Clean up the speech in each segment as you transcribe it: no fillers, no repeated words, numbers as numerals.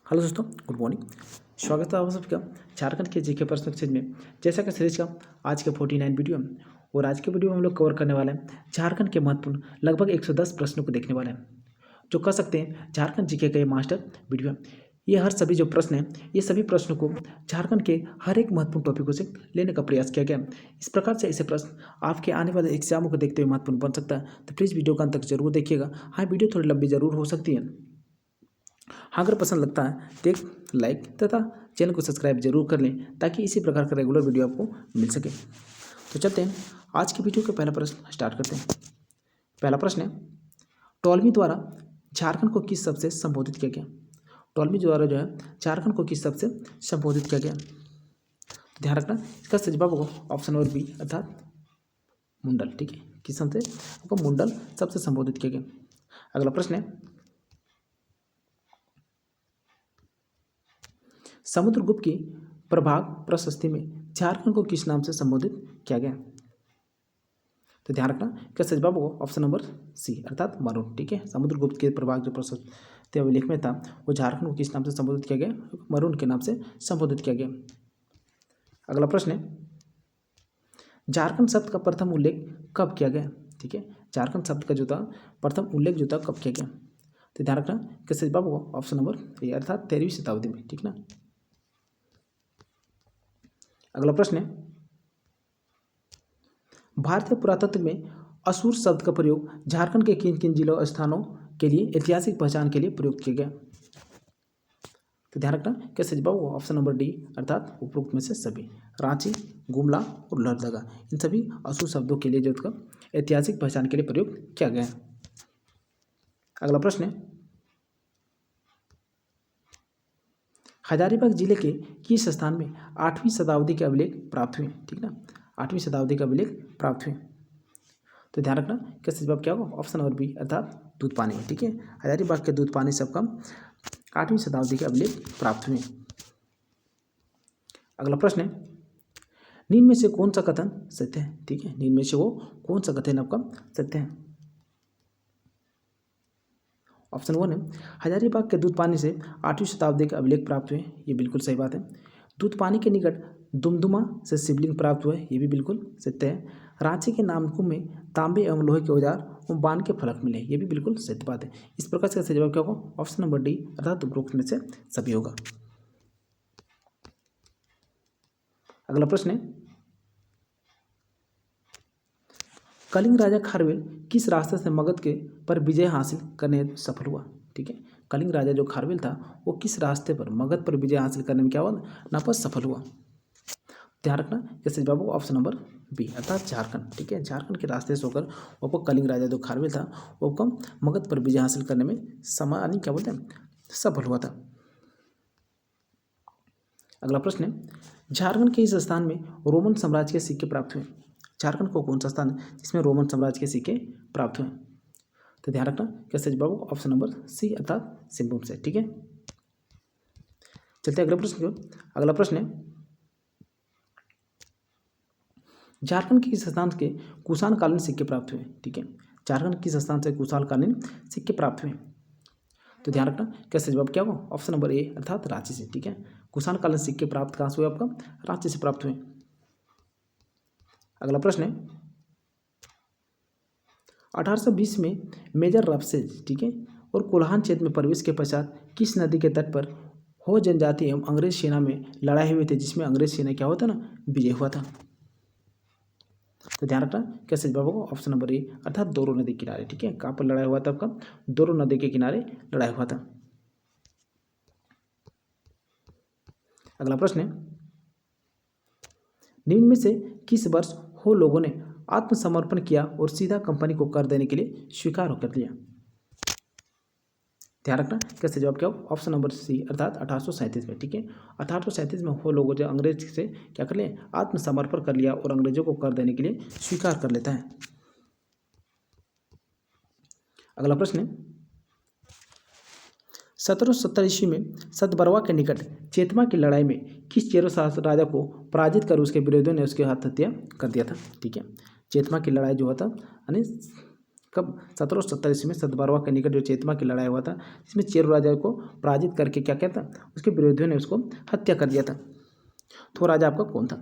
Hello दोस्तों, good morning. स्वागत है आप सबका झारखंड के जीके प्रश्न सीरीज में। जैसा कि सीरीज का आज के 49 वीडियो है और आज के वीडियो में हम लोग कवर करने वाले हैं झारखंड के महत्वपूर्ण लगभग 110 प्रश्नों को देखने वाले हैं, जो कह सकते हैं झारखंड जीके का ये मास्टर वीडियो है। ये हर सभी जो प्रश्न हैं, ये सभी प्रश्नों को झारखंड के हर एक महत्वपूर्ण टॉपिकों से लेने का प्रयास किया गया है। इस प्रकार से ऐसे प्रश्न आपके आने वाले एग्जामों को देखते हुए महत्वपूर्ण बन सकता है, तो प्लीज़ वीडियो का अंत तक जरूर देखिएगा। हाँ, वीडियो थोड़ी लंबी जरूर हो सकती है। हाँ, अगर पसंद लगता है तो एक लाइक तथा चैनल को सब्सक्राइब जरूर कर लें, ताकि इसी प्रकार का रेगुलर वीडियो आपको मिल सके। तो चलते हैं आज की वीडियो का पहला प्रश्न स्टार्ट करते हैं। पहला प्रश्न है, टॉलमी द्वारा झारखंड को किस शब्द से संबोधित किया गया? टॉलमी द्वारा जो है झारखंड को किस शब्द से संबोधित किया गया? ध्यान रखना, इसका सही जवाब होगा ऑप्शन नंबर बी अर्थात मुंडल। ठीक है, किस शब्द से? आपको मुंडल शब्द से संबोधित किया गया। अगला प्रश्न है, समुद्रगुप्त की प्रभाग प्रशस्ति में झारखंड को किस नाम से संबोधित किया गया? तो ध्यान रखना, क्या सही जवाब होगा ऑप्शन नंबर सी अर्थात मरून। ठीक है, समुद्रगुप्त के प्रभाग जो प्रशस्ति अभिलेख में था, वो झारखंड को किस नाम से संबोधित किया गया? मरून के नाम से संबोधित किया गया। अगला प्रश्न है, झारखंड शब्द का प्रथम उल्लेख कब किया गया? ठीक है, झारखंड शब्द का जो था प्रथम उल्लेख जो था कब किया गया? तो ध्यान रखना, क्या सही जवाब होगा ऑप्शन नंबर ए अर्थात 13वीं शताब्दी में। ठीक ना। अगला प्रश्न है, भारतीय पुरातत्व में असुर शब्द का प्रयोग झारखंड के किन किन जिलों स्थानों के लिए ऐतिहासिक पहचान के लिए प्रयोग किया गया? तो ध्यान रखना, क्या सही जवाब होगा ऑप्शन नंबर डी अर्थात उपरोक्त में से सभी। रांची, गुमला और लोहरदगा, इन सभी असुर शब्दों के लिए जो था ऐतिहासिक पहचान के लिए प्रयोग किया गया। अगला प्रश्न है, हजारीबाग जिले के किस स्थान में 8वीं शताब्दी के अभिलेख प्राप्त हुए? ठीक ना, 8वीं शताब्दी का अभिलेख प्राप्त हुए। तो ध्यान रखना, क्या सही जवाब क्या होगा ऑप्शन नंबर बी अर्थात दूध पानी में। ठीक है, हजारीबाग के दूध पानी से आपका 8वीं शताब्दी के अभिलेख प्राप्त हुए। अगला प्रश्न है, निम्न में से कौन सा कथन सत्य है? ठीक है, निम्न में से वो कौन सा कथन आपका सत्य है? ऑप्शन 1 है, हजारीबाग के दूध पानी से 8वीं शताब्दी के अभिलेख प्राप्त हुए। ये बिल्कुल सही बात है। दूध पानी के निकट दुमदुमा से शिवलिंग प्राप्त हुए। ये भी बिल्कुल सत्य है। रांची के नामकुम में तांबे एवं लोहे के औजार और बाण के फलक मिले। ये भी बिल्कुल सत्य बात है। इस प्रकार से सही जवाब क्या होगा ऑप्शन नंबर डी अर्थात उपरोक्त में से सभी होगा। अगला प्रश्न है, कलिंग राजा खारवेल किस रास्ते से मगध के पर विजय हासिल करने में सफल हुआ? ठीक है, कलिंग राजा जो खारवेल था, वो किस रास्ते पर मगध पर विजय हासिल करने में क्या हुआ? ना पर सफल हुआ। ध्यान रखना, जैसे जवाब होगा ऑप्शन नंबर बी अर्थात झारखंड। ठीक है, झारखंड के रास्ते से होकर वो कलिंग राजा जो खारवेल था, वो मगध पर विजय हासिल करने में समानी क्या बोलते हैं सफल हुआ था। अगला प्रश्न है, झारखंड के इस स्थान में रोमन साम्राज्य के सिक्के प्राप्त हुए। झारखंड को कौन सा स्थान है जिसमें रोमन साम्राज्य के सिक्के प्राप्त हुए? तो ध्यान रखना, कैसे जवाब होगा ऑप्शन नंबर सी अर्थात सिंहभूम से। ठीक है, चलते अगले प्रश्न की ओर। अगला प्रश्न है, झारखंड के किस स्थान के कुषाण कालीन सिक्के प्राप्त हुए? ठीक है, झारखंड किस स्थान से कुषाण कालीन सिक्के प्राप्त हुए? तो ध्यान रखना, कैसे जवाब क्या होगा ऑप्शन नंबर ए अर्थात रांची से। ठीक है, कुषाण कालीन सिक्के प्राप्त कहाँ से हुए? आपका रांची से प्राप्त हुए। अगला प्रश्न है, 1820 में मेजर रफसेज, ठीक है, और कोल्हान क्षेत्र में प्रवेश के पश्चात किस नदी के तट पर हो जनजाति एवं अंग्रेज सेना में लड़ाई हुए थे, जिसमें अंग्रेज सेना क्या होता ना विजय हुआ था? तो ध्यान रखना, कैसे जवाब होगा ऑप्शन नंबर ए अर्थात दोरो नदी के किनारे। ठीक है, कहाँ पर लड़ाई हुआ था? आपका दोरो नदी के किनारे लड़ाई हुआ था। अगला प्रश्न है, निम्न में से किस वर्ष हो लोगों ने आत्मसमर्पण किया और सीधा कंपनी को कर देने के लिए स्वीकार कर लिया? ध्यान रखना, कैसे जवाब क्या हो ऑप्शन नंबर सी अर्थात 1837 में। ठीक है, 1837 में वो लोगों जो अंग्रेज से क्या कर लिया आत्मसमर्पण कर लिया और अंग्रेजों को कर देने के लिए स्वीकार कर लेता है। अगला प्रश्न है, 1770 ईस्वी में सतबरवा के निकट चेतमा की लड़ाई में किस चेरो राजा को पराजित कर उसके विरोधियों ने उसके हाथ हत्या कर दिया था? ठीक है, चेतमा की लड़ाई जो हुआ था यानी कब? 1770 ईस्वी में सतबरवा के निकट जो चेतमा की लड़ाई हुआ था, जिसमें चेरो राजा को पराजित करके क्या कहता, उसके विरोधियों ने उसको हत्या कर दिया था। तो वो राजा आपका कौन था?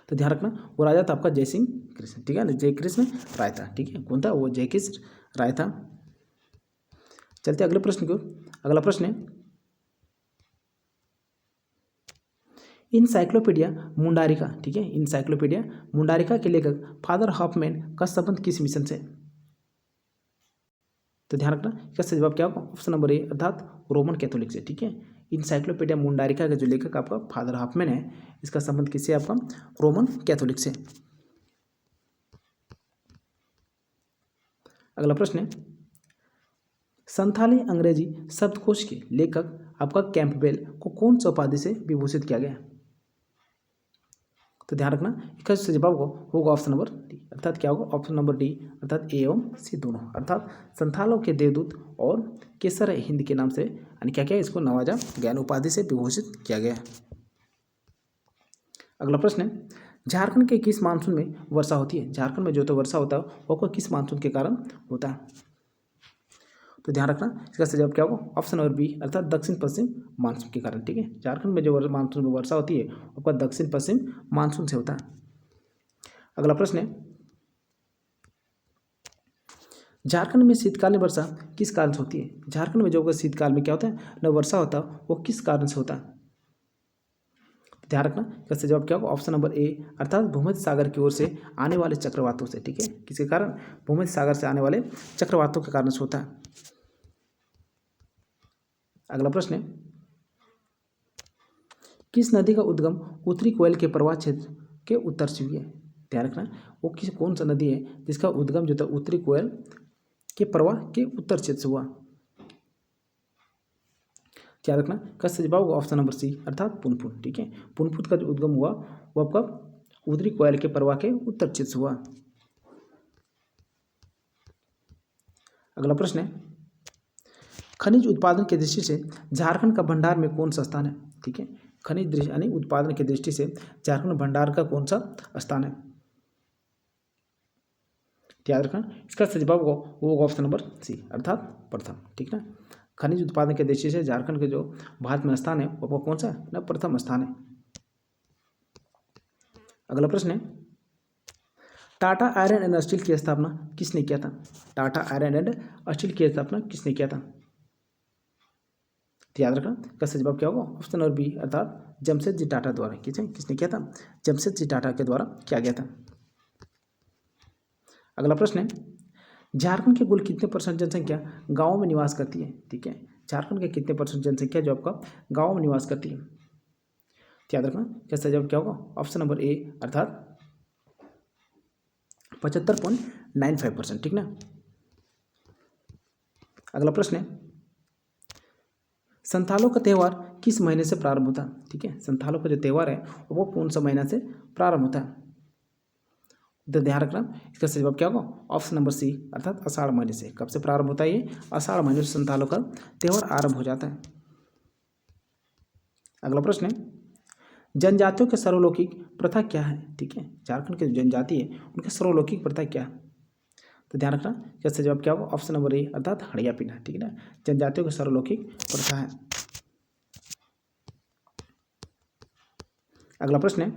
तो ध्यान रखना, वो राजा था आपका जयसिंह कृष्ण, ठीक है ना, जय कृष्ण राय था, ठीक है। कौन था? वो जय कृष्ण राय था। चलते अगले प्रश्न की ओर। अगला प्रश्न है, इनसाइक्लोपीडिया मुंडारिका, ठीक है, इनसाइक्लोपीडिया मुंडारिका के लेखक फादर हॉफमैन का संबंध किस मिशन से? तो ध्यान रखना, इसका सही जवाब क्या होगा? ऑप्शन नंबर ए, अर्थात रोमन कैथोलिक से, ठीक है। इनसाइक्लोपीडिया मुंडारिका का जो लेखक आपका फादर हॉफमैन है, इसका संबंध किससे? आपका रोमन कैथोलिक से। अगला प्रश्न है, संथाली अंग्रेजी शब्दकोश के लेखक आपका कैंपबेल को कौन सा उपाधि से विभूषित किया गया? तो ध्यान रखना, इसका सही जवाब होगा ऑप्शन नंबर डी, अर्थात क्या होगा? ऑप्शन नंबर डी, अर्थात ए एवं सी दोनों, अर्थात संथालों के देवदूत और केसर हिंद के नाम से यानी क्या क्या इसको नवाजा ज्ञान उपाधि से विभूषित किया गया। अगला प्रश्न है, झारखंड के किस मानसून में वर्षा होती है? झारखंड में जो तो वर्षा होता है वो किस मानसून के कारण होता है? तो ध्यान रखना, इसका सही जवाब क्या होगा? ऑप्शन नंबर बी, अर्थात दक्षिण पश्चिम मानसून के कारण, ठीक है। झारखंड में जो मानसून में वर्षा होती है वो दक्षिण पश्चिम मानसून से होता है। अगला प्रश्न है, झारखंड में शीतकालीन वर्षा किस कारण से होती है? झारखंड में जो शीतकाल में क्या होता है न वर्षा होता है वो किस कारण से होता है? ध्यान रखना, इसका जवाब क्या होगा? ऑप्शन नंबर ए, अर्थात भूमध्य सागर की ओर से आने वाले चक्रवातों से, ठीक है। किसके कारण? भूमध्य सागर से आने वाले चक्रवातों के कारण से होता है। अगला प्रश्न है, किस नदी का उद्गम उत्तरी कोयल के प्रवाह क्षेत्र के उत्तर से हुई है? ध्यान रखना, वो कौन सा नदी है जिसका उद्गम जो था उत्तरी कोयल के प्रवाह के उत्तर क्षेत्र से हुआ? ध्यान रखना, का सही जवाब होगा ऑप्शन नंबर सी, अर्थात पुनपुन, ठीक है। पुनपुन का जो उद्गम हुआ वो आपका उत्तरी कोयल के प्रवाह के उत्तर क्षेत्र से हुआ। अगला प्रश्न है, खनिज उत्पादन की दृष्टि से झारखंड का भंडार में कौन सा स्थान है? ठीक है, खनिज यानी उत्पादन की दृष्टि से झारखंड भंडार का कौन सा स्थान है? याद रखना, इसका सही जवाब वो ऑप्शन नंबर सी, अर्थात प्रथम, ठीक ना। खनिज उत्पादन के दृष्टि से झारखंड के जो भारत में स्थान है वो कौन सा है? प्रथम स्थान है। अगला प्रश्न है, टाटा आयरन एंड स्टील की स्थापना किसने किया था? टाटा आयरन एंड स्टील की स्थापना किसने किया था? तो याद रखना, इसका सही जवाब क्या होगा? ऑप्शन नंबर बी, अर्थात जमशेदजी टाटा द्वारा। किसने किया था? जमशेदजी टाटा के द्वारा किया गया था। अगला प्रश्न है, झारखंड के कुल कितने परसेंट जनसंख्या गाँव में निवास करती है? ठीक है, झारखंड के कितने परसेंट जनसंख्या जो आपका गाँव में निवास करती है? याद रखना, इसका जवाब क्या होगा? ऑप्शन नंबर ए, अर्थात 75.95%, ठीक ना। अगला प्रश्न है, संथालों का त्यौहार किस महीने से प्रारंभ होता है? ठीक है, संथालों का जो त्यौहार है वो कौन सा महीना से प्रारंभ होता है? तो ध्यान रखना, इसका सही जवाब क्या होगा? ऑप्शन नंबर सी, अर्थात आषाढ़ महीने से। कब से प्रारंभ होता है ये? आषाढ़ महीने से संथालों का त्यौहार आरंभ हो जाता है। अगला प्रश्न है, जनजातियों के सर्वलौकिक प्रथा क्या है? ठीक है, झारखंड की जनजाति है उनके सर्वलौकिक प्रथा क्या है? तो ध्यान रखना, इसका जवाब क्या होगा? ऑप्शन नंबर ए, अर्थात हड़िया पीना, ठीक है ना। जनजातियों की सर्वलौकिक प्रथा है। अगला प्रश्न है,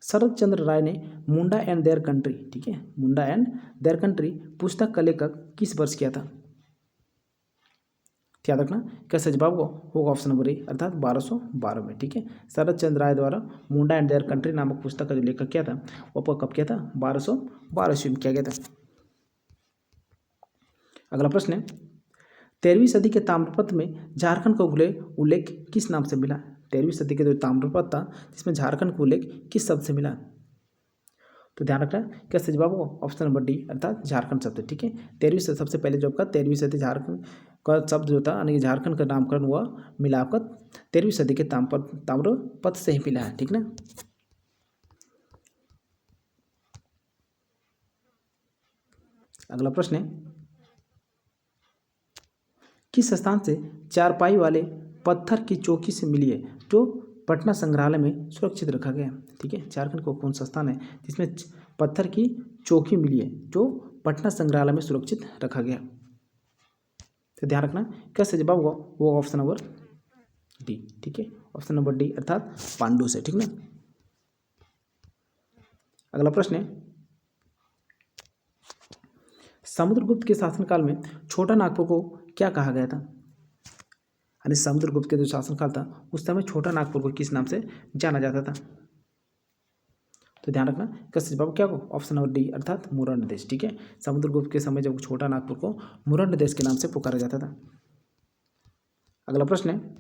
शरद चंद्र राय ने मुंडा एंड देयर कंट्री, ठीक है, मुंडा एंड देयर कंट्री पुस्तक का लेखक किस वर्ष किया था? याद रखना, कैसे जवाब होगा? ऑप्शन नंबर ए, अर्थात 1212 में, ठीक है। शरद चंद्र राय द्वारा मुंडा एंड देयर कंट्री नामक पुस्तक का जो लेखक किया था वो कब किया था? 1212 ईस्वी में किया गया था। अगला प्रश्न है, 13वीं सदी के ताम्रपत्र में झारखंड का उल्लेख किस नाम से मिला? 13वीं सदी के जो ताम्रपत्र था जिसमें झारखंड का उल्लेख किस शब्द से मिला? तो ध्यान रखना, क्या सही जवाब होगा? ऑप्शन नंबर डी, अर्थात झारखंड शब्द, ठीक है। 13वीं सदी सबसे पहले जो आपका 13वीं सदी झारखंड का शब्द जो था यानी कि झारखंड का नामकरण हुआ मिला आपका 13वीं सदी के ताम्रपत्र से ही मिला है, ठीक ना। अगला प्रश्न है, किस स्थान से चारपाई वाले पत्थर की चौकी से मिली है जो पटना संग्रहालय में सुरक्षित रखा गया। ठीक है, झारखंड को कौन सा स्थान है जिसमें पत्थर की चौकी मिली है जो पटना संग्रहालय में सुरक्षित रखा गया। तो ध्यान रखना क्या सही जवाब होगा वो ऑप्शन नंबर डी। ठीक है, ऑप्शन नंबर डी अर्थात पांडु से। ठीक ना। अगला प्रश्न है, समुद्रगुप्त के शासनकाल में छोटा नागपुर को क्या कहा गया था? यानी समुद्रगुप्त के जो शासनकाल था उस समय छोटा नागपुर को किस नाम से जाना जाता था? तो ध्यान रखना इसका सही जवाब क्या हो ऑप्शन नंबर डी अर्थात मुरंड देश। ठीक है, समुद्रगुप्त के समय जब छोटा नागपुर को मुरंड देश के नाम से पुकारा जाता था। अगला प्रश्न है,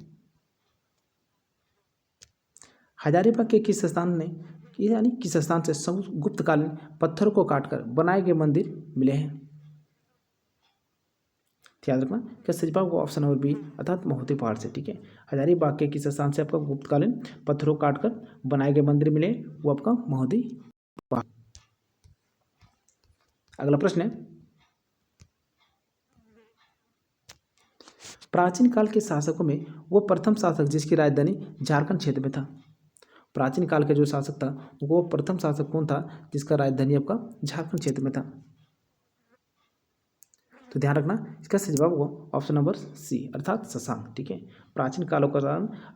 हजारीबाग के किस स्थान ने यानी किस स्थान से गुप्तकालीन पत्थरों को काटकर बनाए गए मंदिर मिले हैं? याद रखना क्या सही जवाब होगा ऑप्शन नंबर बी अर्थात महोती पहाड़ से। ठीक है, हजारीबाग के किस स्थान से आपका गुप्तकालीन पत्थरों को काटकर बनाए गए मंदिर मिले वो आपका महोती पहाड़। अगला प्रश्न है, प्राचीन काल के शासकों में वो प्रथम शासक जिसकी राजधानी झारखंड क्षेत्र में था। प्राचीन काल के जो शासक था वो प्रथम शासक कौन था जिसका राजधानी आपका झारखंड क्षेत्र में था? तो ध्यान रखना इसका सही जवाब होगा ऑप्शन नंबर सी अर्थात शशांक। ठीक है, प्राचीन कालों का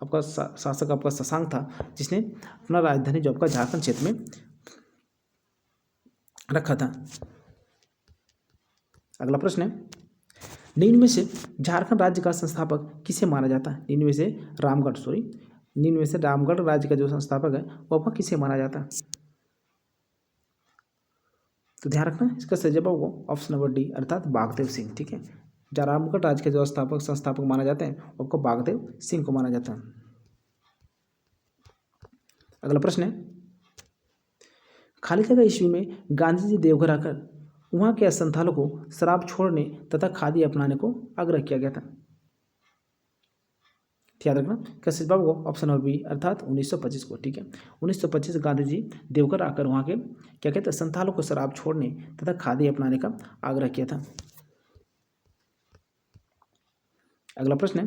आपका शासक आपका शशांक था जिसने अपना राजधानी जो आपका झारखंड क्षेत्र में रखा था। अगला प्रश्न है, निम्न में से झारखंड राज्य का संस्थापक किसे माना जाता है? निम्न में से रामगढ़ राज्य का जो संस्थापक है वो आपका किसे माना जाता है? तो ध्यान रखना इसका सही जवाब होगा ऑप्शन नंबर डी अर्थात बागदेव सिंह। ठीक है, रामगढ़ राज्य के जो संस्थापक माना जाते हैं वो आपको बागदेव सिंह को माना जाता है। अगला प्रश्न है, खाली जगह ईस्वी में गांधी जी देवघर आकर वहां के संथालों को शराब छोड़ने तथा खादी अपनाने को आग्रह किया गया था। याद रखना क्या सही जवाब होगा ऑप्शन नंबर बी अर्थात 1925 को। ठीक है, 1925 गांधी जी देवघर आकर वहाँ के क्या कहते हैं संथालों को शराब छोड़ने तथा खादी अपनाने का आग्रह किया था। अगला प्रश्न है,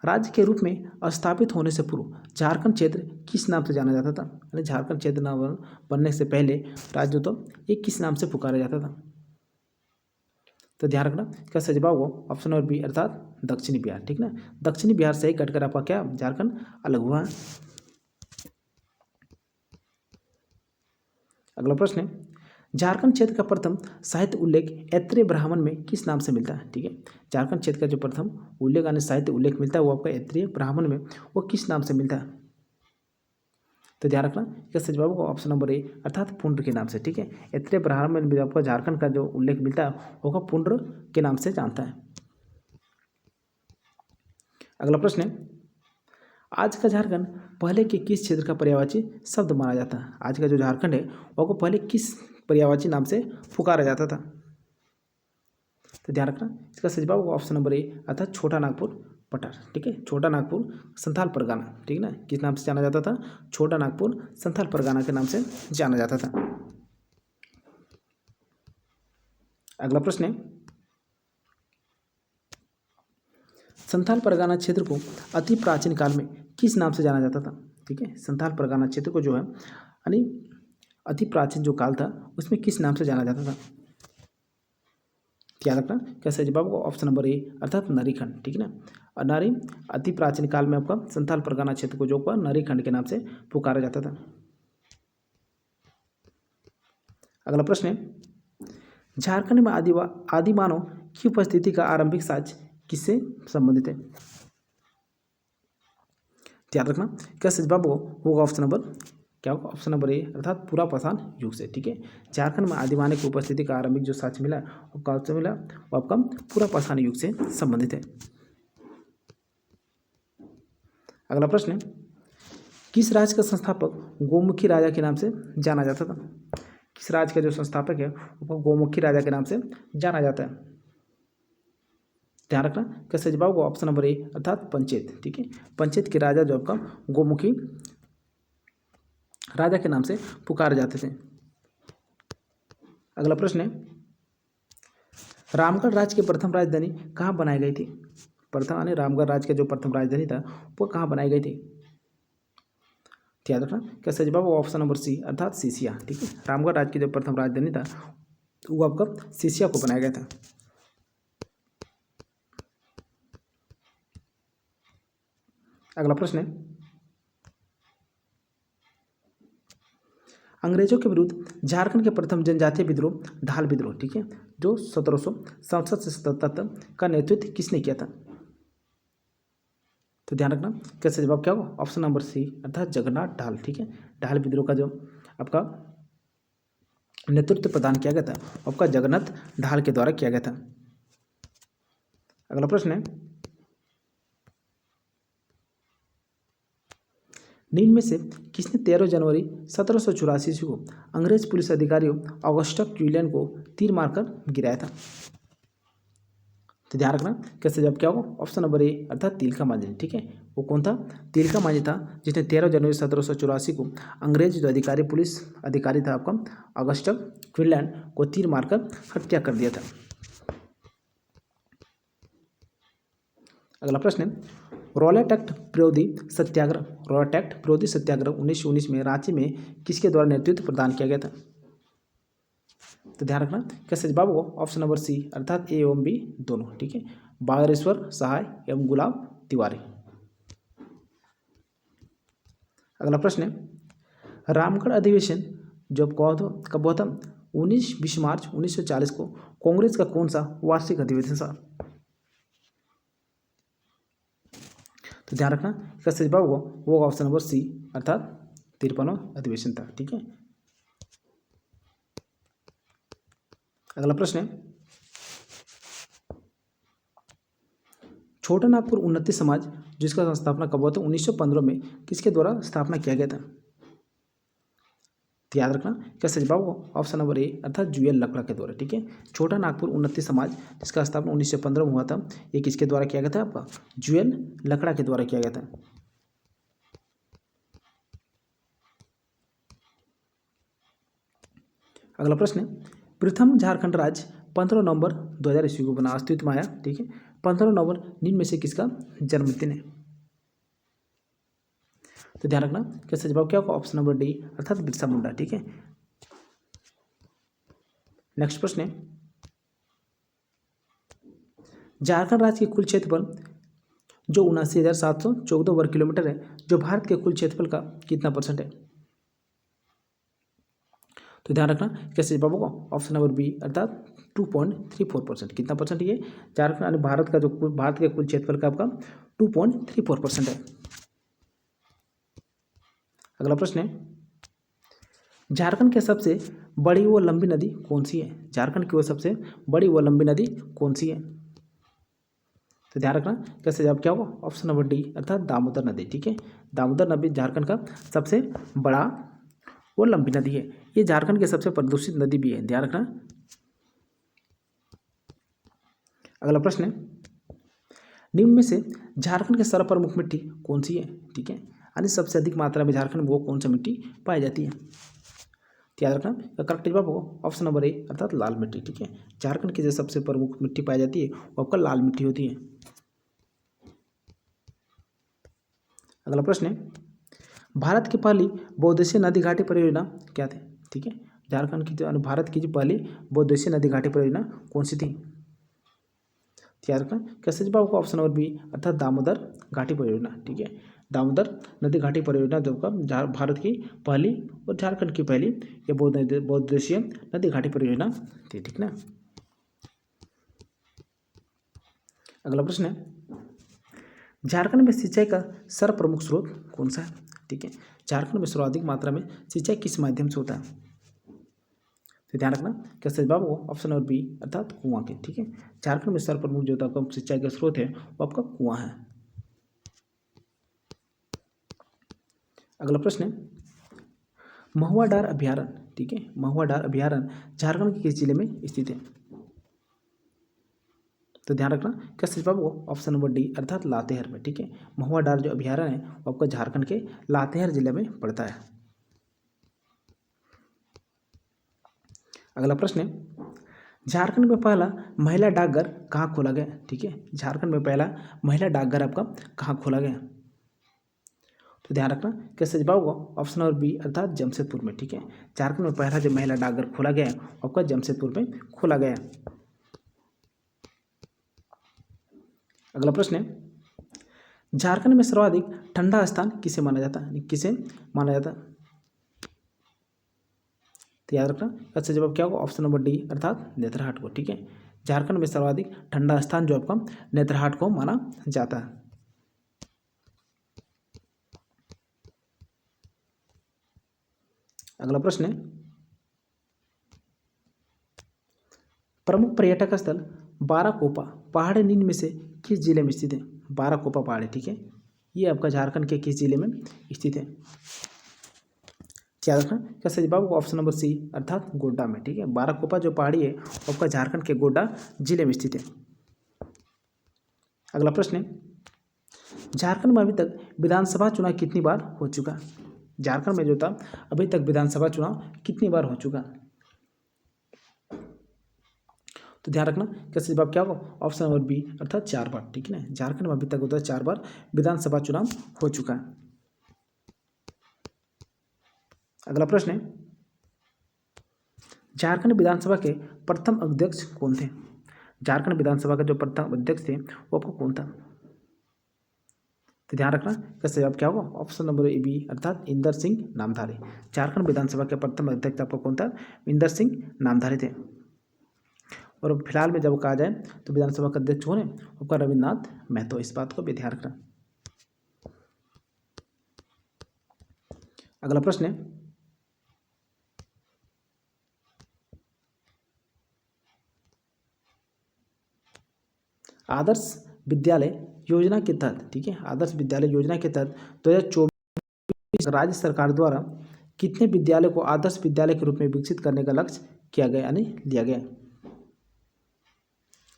राज्य के रूप में स्थापित होने से पूर्व झारखंड क्षेत्र किस नाम से जाना जाता था? यानी झारखंड क्षेत्र नाम बनने से पहले राज्य तो ये किस नाम से पुकारा जाता था? तो ध्यान रखना इसका सही जवाब होगा ऑप्शन नंबर बी अर्थात दक्षिणी बिहार। ठीक ना, दक्षिणी बिहार से ही कटकर आपका क्या झारखंड अलग हुआ। अगला प्रश्न है, झारखंड क्षेत्र का प्रथम साहित्य उल्लेख ऐत्रेय ब्राह्मण में किस नाम से मिलता है? ठीक है, झारखंड क्षेत्र का जो प्रथम उल्लेख यानी साहित्य उल्लेख मिलता है वो आपका ऐत्रेय ब्राह्मण में वो किस नाम से मिलता है? तो ध्यान रखना इसका सही जवाब होगा ऑप्शन नंबर ए अर्थात पुंड्र के नाम से। ठीक है, ऐत्रेय ब्राह्मण में आपको झारखंड का जो उल्लेख मिलता है वो पुंड्र के नाम से जानता है। अगला प्रश्न है, आज का झारखंड पहले के किस क्षेत्र का पर्यायवाची शब्द माना जाता है? आज का जो झारखंड है वो पहले किस पर्यायवाची नाम से पुकारा जाता था? तो ध्यान रखना इसका सही जवाब होगा ऑप्शन नंबर ए अर्थात छोटा नागपुर पठार। ठीक है, छोटा नागपुर संथाल परगाना। ठीक ना, किस नाम से जाना जाता था? छोटा नागपुर संथाल परगाना के नाम से जाना जाता था। अगला प्रश्न है, संथाल परगाना क्षेत्र को अति प्राचीन काल में किस नाम से जाना जाता था? ठीक है, संथाल परगाना क्षेत्र को जो है यानी अति प्राचीन जो काल था उसमें किस नाम से जाना जाता था? याद रखना कैसे जवाब होगा ऑप्शन नंबर ए अर्थात नरीखंड। ठीक है ना, और नारी अति प्राचीन काल में आपका संथाल परगाना क्षेत्र को जो नरीखंड के नाम से पुकारा जाता था। अगला प्रश्न है, झारखंड में आदि मानव की उपस्थिति का आरंभिक साक्ष्य किससे संबंधित है? याद रखना कैसे जवाब होगा ऑप्शन नंबर क्या होगा ऑप्शन नंबर ए अर्थात पूरा पाषाण युग से। ठीक है, झारखंड में आदि मानव की उपस्थिति का आरंभिक जो साक्ष्य मिला वो कहाँ से मिला? वो आपका पूरा पाषाण युग से संबंधित है। अगला प्रश्न है, किस राज्य का संस्थापक गोमुखी राजा के नाम से जाना जाता था? किस राज्य का जो संस्थापक है वो गोमुखी राजा के नाम से जाना जाता है? ध्यान रखना कैसे जवाब होगा ऑप्शन नंबर ए अर्थात पंचेत। ठीक है, पंचेत के राजा जो आपका गोमुखी राजा के नाम से पुकारे जाते थे। अगला प्रश्न है, रामगढ़ राज्य की प्रथम राजधानी कहाँ बनाई गई थी? प्रथम यानी रामगढ़ राज्य का जो प्रथम राजधानी था वो कहाँ बनाई गई थी? तो याद रखना क्या सही जवाब ऑप्शन नंबर सी अर्थात सीसिया। ठीक है, रामगढ़ राज्य की जो प्रथम राजधानी था वो आपका सीसिया को बनाया गया था। अगला प्रश्न है, अंग्रेजों के विरुद्ध झारखंड के प्रथम जनजातीय विद्रोह ढाल विद्रोह, ठीक है, जो 1767 से 77 का नेतृत्व किसने किया था? तो ध्यान रखना कैसे जवाब क्या होगा ऑप्शन नंबर सी अर्थात जगन्नाथ ढाल। ठीक है, ढाल विद्रोह का जो आपका नेतृत्व प्रदान किया गया था आपका जगन्नाथ ढाल के द्वारा किया गया था। अगला प्रश्न है, निम्न में से किसने 13 जनवरी 1784 ईस्वी को अंग्रेज पुलिस अधिकारियों ऑगस्टा क्विलियन को तीर मारकर गिराया था? तो ध्यान रखना कैसे जवाब क्या होगा ऑप्शन नंबर ए अर्थात तिलका मांझी। ठीक है, वो कौन था? तिलका मांझी था जिसने 13 जनवरी 1784 को अंग्रेज जो अधिकारी पुलिस अधिकारी था आपका ऑगस्टा क्विलियन को तीर मारकर हत्या कर दिया था। अगला प्रश्न है, रॉलेट एक्ट विरोधी सत्याग्रह, रॉलेट एक्ट विरोधी सत्याग्रह 1919 में रांची में किसके द्वारा नेतृत्व प्रदान किया गया था? तो ध्यान रखना कैसे जवाब होगा ऑप्शन नंबर सी अर्थात ए एवं बी दोनों। ठीक है, बागरेश्वर सहाय एवं गुलाब तिवारी। अगला प्रश्न है, रामगढ़ अधिवेशन जो कब हुआ था? 19-20 मार्च 1940 को कांग्रेस का कौन सा वार्षिक अधिवेशन था? तो ध्यान रखना कैसे जवाब होगा वो ऑप्शन नंबर सी अर्थात 53वां अधिवेशन था। ठीक है, अगला प्रश्न है, छोटा नागपुर उन्नति समाज जिसका स्थापना कब हुआ था? 1915 में किसके द्वारा स्थापना किया गया था? तो याद रखना कैसे जवाब होगा ऑप्शन नंबर ए अर्थात जुएल लकड़ा के द्वारा। ठीक है, छोटा नागपुर उन्नति समाज जिसका स्थापना 1915 में हुआ था ये किसके द्वारा किया गया था? आपका जुएल लकड़ा के द्वारा किया गया था। अगला प्रश्न है, प्रथम झारखंड राज्य 15 नवंबर 2000 ईस्वी को बना अस्तित्व में आया। ठीक है, 15 नवंबर निम्न में से किसका जन्मदिन है? तो ध्यान रखना कैसे जवाब क्या होगा ऑप्शन नंबर डी अर्थात बिरसा मुंडा। ठीक है, नेक्स्ट प्रश्न है, झारखंड राज्य के कुल क्षेत्रफल जो 79,714 वर्ग किलोमीटर है जो भारत के कुल क्षेत्रफल का कितना परसेंट है? तो ध्यान रखना कैसे जवाब होगा ऑप्शन नंबर बी अर्थात 2.34%। कितना परसेंट ये झारखंड यानी भारत का जो भारत के कुल क्षेत्रफल का आपका 2.34% है। अगला प्रश्न है, झारखंड की सबसे बड़ी व लंबी नदी कौन सी है? झारखंड की वो सबसे बड़ी व लंबी नदी कौन सी है? तो ध्यान रखना कैसे जवाब क्या होगा ऑप्शन नंबर डी अर्थात दामोदर नदी। ठीक है, दामोदर नदी झारखंड का सबसे बड़ा वो लंबी नदी है। ये झारखंड की सबसे प्रदूषित नदी भी है, ध्यान रखना। अगला प्रश्न है, निम्न में से झारखंड के सर्वप्रमुख मिट्टी कौन सी है? ठीक है, यानी सबसे अधिक मात्रा में झारखंड में वो कौन सी मिट्टी पाई जाती है? याद रखना करेक्ट जवाब होगा ऑप्शन नंबर ए अर्थात लाल मिट्टी। ठीक है, झारखंड की जो सबसे प्रमुख मिट्टी पाई जाती है वो आपका लाल मिट्टी होती है। अगला प्रश्न है, भारत की पहली बहुउद्देशीय नदी घाटी परियोजना क्या थी? ठीक है, झारखंड की जो भारत की जो पहली बहुउद्देशीय नदी घाटी परियोजना कौन सी थी? याद रखना कैसे जवाब होगा ऑप्शन नंबर बी अर्थात दामोदर घाटी परियोजना। ठीक है, दामोदर नदी घाटी परियोजना जो का भारत की पहली और झारखंड की पहली ये बहुउद्देशीय नदी घाटी परियोजना थी। ठीक ना। अगला प्रश्न है, झारखंड में सिंचाई का सर्वप्रमुख स्रोत कौन सा है? ठीक है, झारखंड में सर्वाधिक मात्रा में सिंचाई किस माध्यम से होता है? तो ध्यान रखना कैसे जवाब होगा ऑप्शन नंबर बी अर्थात कुआं के। ठीक है, झारखंड में सर्वप्रमुख जो आपका सिंचाई का स्रोत है वो आपका कुआं है। अगला प्रश्न है, महुआ डार अभ्यारण्य। ठीक है, महुआ डार अभ्यारण्य झारखंड के किस जिले में स्थित है? तो ध्यान रखना कैसे जवाब होगा ऑप्शन नंबर डी अर्थात लातेहार में। ठीक है, महुआ डार जो अभ्यारण्य है वो आपका झारखंड के लातेहार जिले में पड़ता है। अगला प्रश्न है, झारखंड में पहला महिला डाकघर कहाँ खोला गया? ठीक है, झारखंड में पहला महिला डाकघर आपका कहाँ खोला गया? तो ध्यान रखना कैसे जवाब होगा ऑप्शन नंबर बी अर्थात जमशेदपुर में। ठीक है, झारखंड में पहला जो महिला डाकघर खोला गया है आपका जमशेदपुर में खोला गया है। अगला प्रश्न है, झारखंड में सर्वाधिक ठंडा स्थान किसे माना जाता है, किसे माना जाता है? तो याद रखना इसका जवाब क्या होगा ऑप्शन नंबर डी अर्थात नेतरहाट को। ठीक है, झारखंड में सर्वाधिक ठंडा स्थान जो आपका नेतरहाट को माना जाता है। अगला प्रश्न है, प्रमुख पर्यटक स्थल बाराकोपा पहाड़ी निम्न में से किस जिले में स्थित है? बाराकोपा पहाड़ी, ठीक है, ये आपका झारखंड के किस जिले में स्थित है? याद रखना कैसे जवाब ऑप्शन नंबर सी अर्थात गोड्डा में। ठीक है, बाराकोपा जो पहाड़ी है आपका झारखंड के गोड्डा जिले में स्थित है। अगला प्रश्न है, झारखंड में अभी तक विधानसभा चुनाव कितनी बार हो चुका? झारखंड में जो था अभी तक विधानसभा चुनाव कितनी बार हो चुका? तो ध्यान रखना कैसे जवाब क्या होगा ऑप्शन नंबर बी अर्थात 4 बार। ठीक है ना, झारखंड में अभी तक होता है 4 बार विधानसभा चुनाव हो चुका है। अगला प्रश्न है, झारखंड विधानसभा के प्रथम अध्यक्ष कौन थे? झारखंड विधानसभा का जो प्रथम अध्यक्ष थे वो आपको कौन था? तो ध्यान रखना कैसे जवाब क्या होगा ऑप्शन नंबर ए बी अर्थात इंदर सिंह नामधारी। झारखंड विधानसभा के प्रथम अध्यक्ष आपको कौन था? इंदर सिंह नामधारी थे। और फिलहाल में जब कहा जाए तो विधानसभा का अध्यक्ष कौन है आपका? रविन्द्रनाथ महतो। इस बात को भी ध्यान रखना। अगला प्रश्न है, आदर्श विद्यालय योजना के तहत, ठीक है, आदर्श विद्यालय योजना के तहत 2024 राज्य सरकार द्वारा कितने विद्यालय को आदर्श विद्यालय के रूप में विकसित करने का लक्ष्य किया गया यानी लिया गया?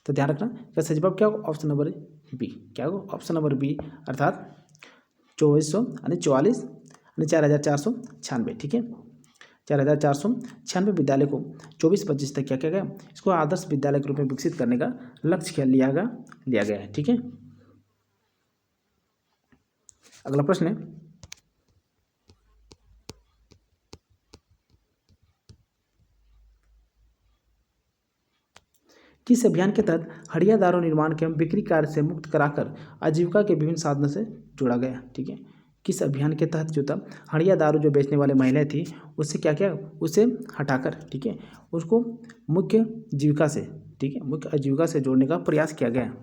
तो ध्यान रखना कैसे जवाब क्या होगा ऑप्शन नंबर बी। क्या होगा ऑप्शन नंबर बी अर्थात 2400 यानी 44 यानी 4496। ठीक है, 4496 विद्यालय को 24-25 तक क्या किया गया? इसको आदर्श विद्यालय के रूप में विकसित करने का लक्ष्य क्या लिया गया है। ठीक है, अगला प्रश्न है, किस अभियान के तहत हड़िया दारू निर्माण के बिक्री कार्य से मुक्त कराकर आजीविका के विभिन्न साधनों से जोड़ा गया? ठीक है, किस अभियान के तहत जो था हड़िया दारू जो बेचने वाले महिलाएं थी उससे क्या किया? उसे हटाकर, ठीक है, उसको मुख्य जीविका से, ठीक है, मुख्य आजीविका से जोड़ने का प्रयास किया गया।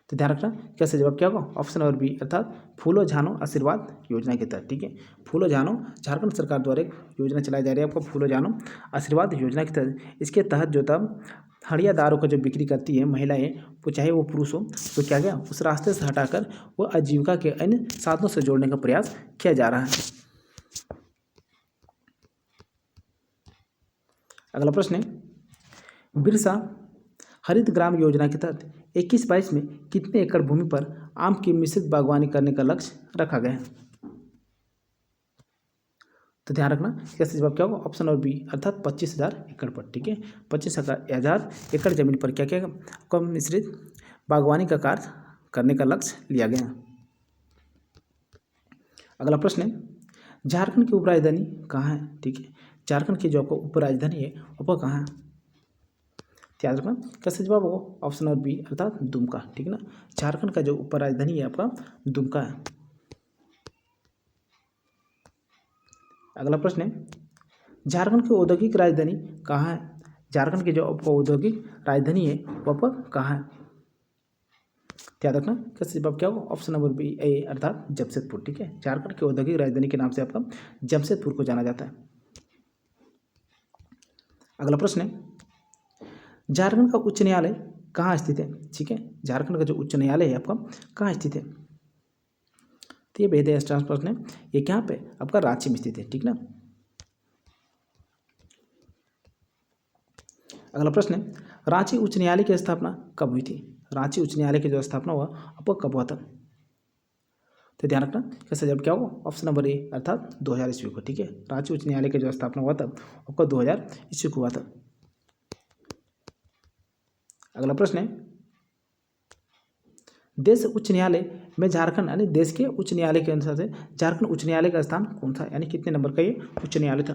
तो ध्यान रखना कैसे जवाब क्या होगा ऑप्शन नंबर बी अर्थात फूलो झानो आशीर्वाद योजना के तहत। ठीक है, फूलो झानो झारखंड सरकार द्वारा एक योजना चलाई जा रही है आपको फूलो झानो आशीर्वाद योजना के तहत। इसके तहत जो था हड़िया दारू का जो बिक्री करती है महिलाएं, वो चाहे वो पुरुष हो, तो क्या गया उस रास्ते से हटाकर वो आजीविका के अन्य साधनों से जोड़ने का प्रयास किया जा रहा है। अगला प्रश्न है, बिरसा हरित ग्राम योजना के तहत 21-22 में कितने एकड़ भूमि पर आम की मिश्रित बागवानी करने का लक्ष्य रखा गया है? तो ध्यान रखना कैसे जवाब क्या होगा ऑप्शन नंबर बी अर्थात 25,000 एकड़ पर। ठीक है, 25,000 एकड़ जमीन पर क्या क्या कम मिश्रित बागवानी का कार्य करने का लक्ष्य लिया गया। अगला प्रश्न है, झारखंड की उपराजधानी कहाँ है? ठीक है, झारखंड की जो आपको उपराजधानी है वो कहाँ है? याद रखना कैसे जवाब होगा ऑप्शन नंबर बी अर्थात दुमका। ठीक है ना, झारखंड का जो उपराजधानी है आपका दुमका है। अगला प्रश्न है, झारखंड की औद्योगिक राजधानी कहाँ है? झारखंड की जो औद्योगिक राजधानी है वो कहाँ है? याद रखना कैसे जवाब क्या होगा ऑप्शन नंबर बी ए अर्थात जमशेदपुर। ठीक है, झारखंड की औद्योगिक राजधानी के नाम से आपका जमशेदपुर को जाना जाता है। अगला प्रश्न है, झारखंड का उच्च न्यायालय कहाँ स्थित है? ठीक है, झारखंड का जो उच्च न्यायालय है आपका कहाँ स्थित है? तो ये बेहद आसान प्रश्न है, ये कहाँ पे आपका रांची में स्थित है। ठीक ना, अगला प्रश्न है, रांची उच्च न्यायालय की स्थापना कब हुई थी? रांची उच्च न्यायालय की जो स्थापना हुआ आपको कब हुआ था? तो ध्यान रखना कैसे जवाब क्या होगा ऑप्शन नंबर ए अर्थात 2000 ईस्वी को। ठीक है, रांची उच्च न्यायालय की जो स्थापना हुआ था आपका 2000 ईस्वी को हुआ था। अगला प्रश्न है, देश उच्च न्यायालय में झारखंड यानी देश के उच्च न्यायालय के अनुसार से झारखंड उच्च न्यायालय का स्थान कौन सा, यानी कितने नंबर का ये उच्च न्यायालय था।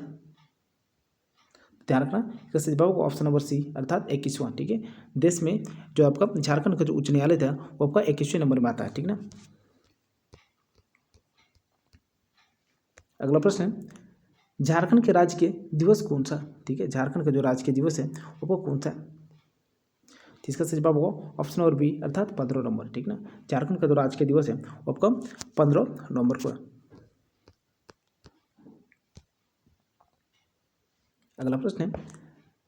ध्यान रखना इसका सही जवाब ऑप्शन नंबर सी अर्थात 21वां। ठीक है, देश में जो आपका झारखंड का जो उच्च न्यायालय था वो आपका 21वें नंबर में आता है। ठीक ना। अगला प्रश्न है, झारखंड के राजकीय दिवस कौन सा। ठीक है, झारखंड का जो राजकीय दिवस है वो कौन सा है। तो इसका सही जवाब होगा ऑप्शन नंबर बी अर्थात 15 नवंबर। ठीक ना, झारखंड का जो राजकीय दिवस है वो आपका 15 नवंबर को है। अगला प्रश्न है,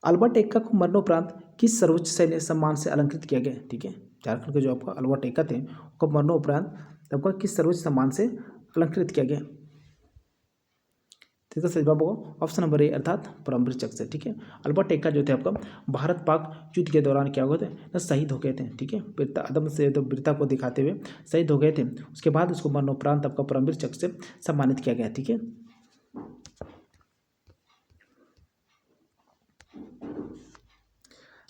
अल्बर्ट एक्का को मरणोपरांत किस सर्वोच्च सैन्य सम्मान से अलंकृत किया गया। ठीक है, झारखंड के जो आपका अल्बर्ट एक्का थे उनको मरणोपरांत आपका किस सर्वोच्च सम्मान से अलंकृत किया गया। इसका सही जवाब होगा ऑप्शन नंबर ए अर्थात परमवीर चक्र से। ठीक है, अल्बर्ट एक्का जो थे आपका भारत पाक युद्ध के दौरान क्या हुए थे ना, शहीद हो गए थे। ठीक है, वीरता अदम्य से तो वीरता को दिखाते हुए शहीद हो गए थे। उसके बाद उसको मरणोपरांत आपका परमवीर चक्र से सम्मानित किया गया। ठीक है,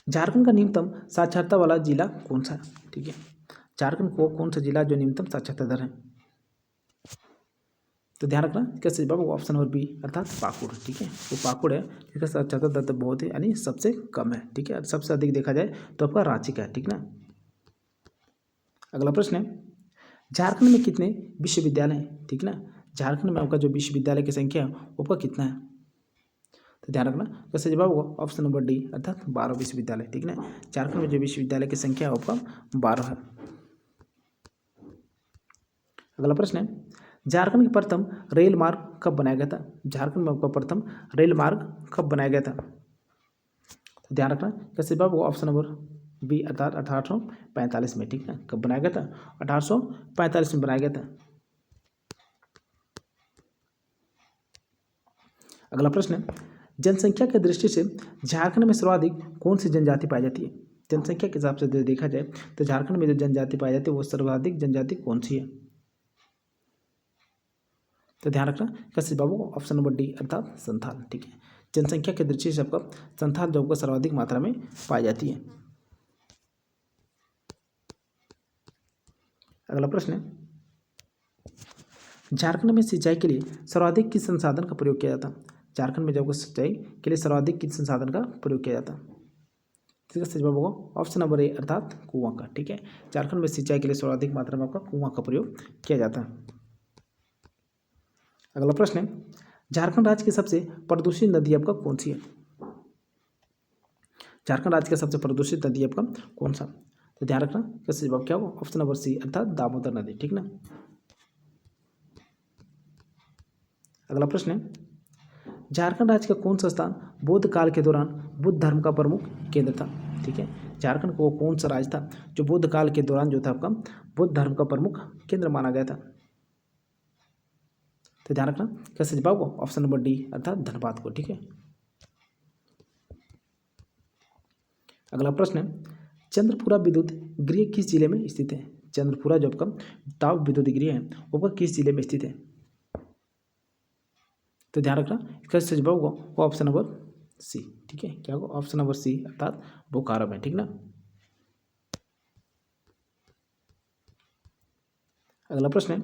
झारखंड का न्यूनतम साक्षरता वाला जिला कौन सा है। ठीक है, झारखंड को कौन सा जिला जो न्यूनतम साक्षरता दर है। तो ध्यान रखना इसका सही जवाब ऑप्शन नंबर बी अर्थात पाकुड़। ठीक है, वो पाकुड़ है जिसका साक्षरता दर तो बहुत है यानी सबसे कम है। ठीक है, सबसे अधिक देखा जाए तो आपका रांची का है। ठीक ना। अगला प्रश्न है, झारखंड में कितने विश्वविद्यालय हैं। ठीक ना, झारखंड में आपका जो विश्वविद्यालय की संख्या है वो आपका कितना है। तो ध्यान रखना इसका सही जवाब होगा ऑप्शन नंबर डी अर्थात 12 विश्वविद्यालय। ठीक ना, झारखंड में जो विश्वविद्यालय की संख्या है वो आपका 12 है। अगला प्रश्न है, झारखंड के प्रथम रेल मार्ग कब बनाया गया था। झारखंड में आपका प्रथम रेल मार्ग कब बनाया गया था। तो ध्यान रखना इसका सही जवाब होगा ऑप्शन नंबर बी अर्थात 1845 में। ठीक है, कब बनाया गया था, 1845 में बनाया गया था। अगला प्रश्न है, जनसंख्या की दृष्टि से झारखंड में सर्वाधिक कौन सी जनजाति पाई जाती है। जनसंख्या के हिसाब से देखा जाए तो झारखंड में जो जनजाति पाई जाती है वो सर्वाधिक जनजाति कौन सी है। तो ध्यान रखना इसका सही जवाब होगा ऑप्शन नंबर डी अर्थात संथाल। ठीक है, जनसंख्या की दृष्टि से आपका संथाल जो आपको सर्वाधिक मात्रा में पाई जाती है। अगला प्रश्न है, झारखंड में सिंचाई के लिए सर्वाधिक किस संसाधन का प्रयोग किया जाता है। झारखंड में जब सिंचाई के लिए सर्वाधिक किस संसाधन का प्रयोग किया जाता है। इसका सही जवाब होगा ऑप्शन नंबर ए अर्थात कुआं का। ठीक है, झारखंड में सिंचाई के लिए सर्वाधिक मात्रा में आपका कुआं का प्रयोग किया जाता है। अगला प्रश्न है, झारखंड राज्य की सबसे प्रदूषित नदी आपका कौन सी है। झारखंड राज्य का सबसे प्रदूषित नदी आपका कौन सा। तो ध्यान रखना इसका सही जवाब क्या होगा ऑप्शन नंबर सी अर्थात दामोदर नदी। ठीक ना। अगला प्रश्न है, झारखंड राज्य का कौन सा स्थान बौद्ध काल के दौरान बुद्ध धर्म का प्रमुख केंद्र था। ठीक है, झारखंड को कौन सा राज्य था जो बुद्ध काल के दौरान जो था आपका बुद्ध धर्म का प्रमुख केंद्र माना गया था। तो ध्यान रखना कैसे जवाब होगा ऑप्शन नंबर डी अर्थात धनबाद को। ठीक है, अगला प्रश्न है, चंद्रपुरा विद्युत गृह किस जिले में स्थित है। चंद्रपुरा जो आपका ताप विद्युत गृह है वो किस जिले में स्थित है। तो ध्यान रखना इसका सही जवाब होगा वो ऑप्शन नंबर सी। ठीक है, क्या होगा ऑप्शन नंबर सी अर्थात बोकारो में। ठीक ना। अगला प्रश्न है,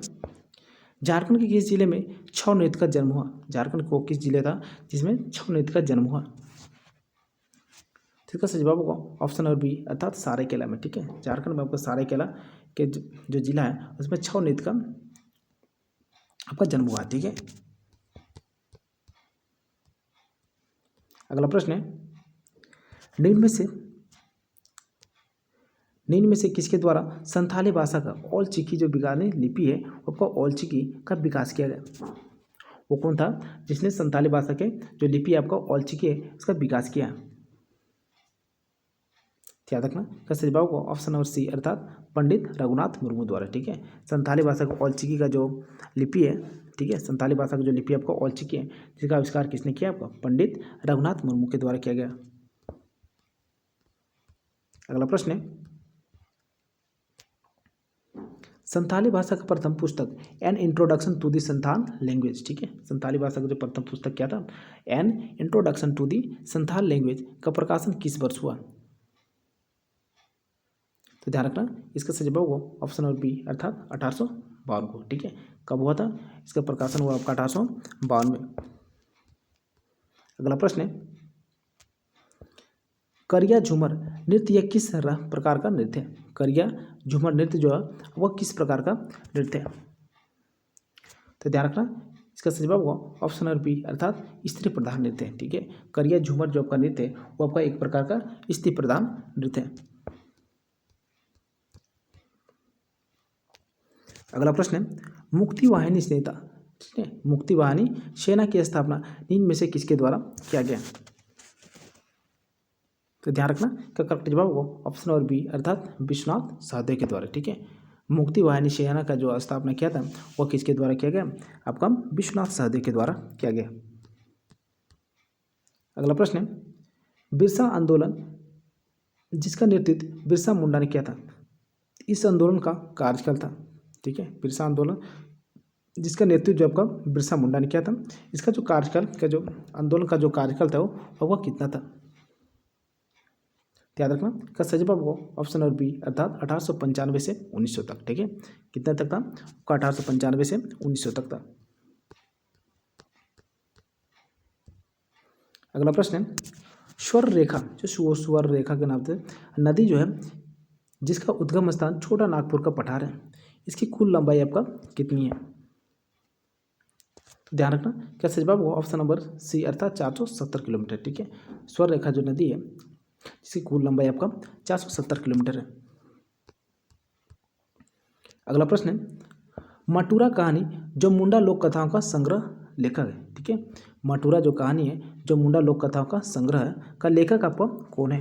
झारखंड के किस जिले में छऊ नृत्य का जन्म हुआ। झारखंड को किस जिले था जिसमें छऊ नृत्य का जन्म हुआ। इसका सही जवाब होगा ऑप्शन नंबर बी अर्थात सरायकेला में। ठीक है, झारखंड में आपका सरायकेला के जो जिला है उसमें छऊ नृत्य का आपका जन्म हुआ। ठीक है, अगला प्रश्न है, निम्न में से किसके द्वारा संथाली भाषा का ऑल चिकी जो बिगानी लिपि है उसको ऑल चिकी का विकास किया गया। वो कौन था जिसने संथाली भाषा के जो लिपि है आपका ऑल चिकी है उसका विकास किया। याद रखना का सही जवाब होगा ऑप्शन नंबर सी अर्थात पंडित रघुनाथ मुर्मू द्वारा। ठीक है, संथाली भाषा का ऑल चिकी का जो लिपि है, ठीक है, संथाली भाषा का जो लिपि आपका ऑल चिकी है जिसका आविष्कार किसने किया आपका पंडित रघुनाथ मुर्मू के द्वारा किया गया। अगला प्रश्न है, संथाली भाषा का प्रथम पुस्तक an introduction to the Santhal language. ठीक है, संथाली भाषा का जो प्रथम पुस्तक क्या था an introduction to the Santhal language का प्रकाशन किस वर्ष हुआ। तो ध्यान रखना इसका सही जवाब होगा ऑप्शन नंबर बी अर्थात 1852 को। ठीक है, कब हुआ था इसका प्रकाशन हुआ आपका 1852 में। अगला प्रश्न है करिया झूमर नृत्य यह किस प्रकार का नृत्य है? करिया झूमर नृत्य जो है वह किस प्रकार का नृत्य है? तो ध्यान रखना इसका सही जवाब होगा ऑप्शन नंबर बी अर्थात स्त्री प्रधान नृत्य है। ठीक है, करिया झूमर जो आपका नृत्य है वो आपका एक प्रकार का स्त्री प्रधान नृत्य है। अगला प्रश्न है मुक्ति वाहिनी सेना, ठीक है, मुक्ति वाहिनी सेना की स्थापना निम्न में से किसके द्वारा किया गया? तो ध्यान रखना का करेक्ट जवाब होगा ऑप्शन नंबर बी अर्थात विश्वनाथ सहदेव के द्वारा। ठीक है, मुक्ति वाहिनी सेना का जो स्थापना किया था वह किसके द्वारा किया गया? आपका विश्वनाथ सहदेव के द्वारा किया गया। अगला प्रश्न है बिरसा आंदोलन जिसका नेतृत्व बिरसा मुंडा ने किया था, इस आंदोलन का कार्यकाल था। ठीक है, बिरसा आंदोलन जिसका नेतृत्व जो आपका बिरसा मुंडा ने किया था, इसका जो कार्यकाल का जो आंदोलन का जो कार्यकाल था वह कितना था? याद रखना का सही जवाब होगा ऑप्शन नंबर बी अर्थात 1895 से 1900 तक। ठीक है, कितना तक था? 1895 से 1900 तक था। अगला प्रश्न है स्वर्ण रेखा, जो स्वर्ण रेखा के नाम से नदी जो है जिसका उद्गम स्थान छोटा नागपुर का पठार है, इसकी कुल लंबाई आपका कितनी है? तो ध्यान रखना क्या सही जवाब होगा ऑप्शन नंबर सी अर्थात 470 किलोमीटर। ठीक है, स्वर्ण रेखा जो नदी है जिसकी कुल लंबाई आपका 470 किलोमीटर है। अगला प्रश्न है मटूरा कहानी जो मुंडा लोक कथाओं का संग्रह लेखक है। ठीक है, मटूरा जो कहानी है जो मुंडा लोक कथाओं का संग्रह है का लेखक आपका कौन है?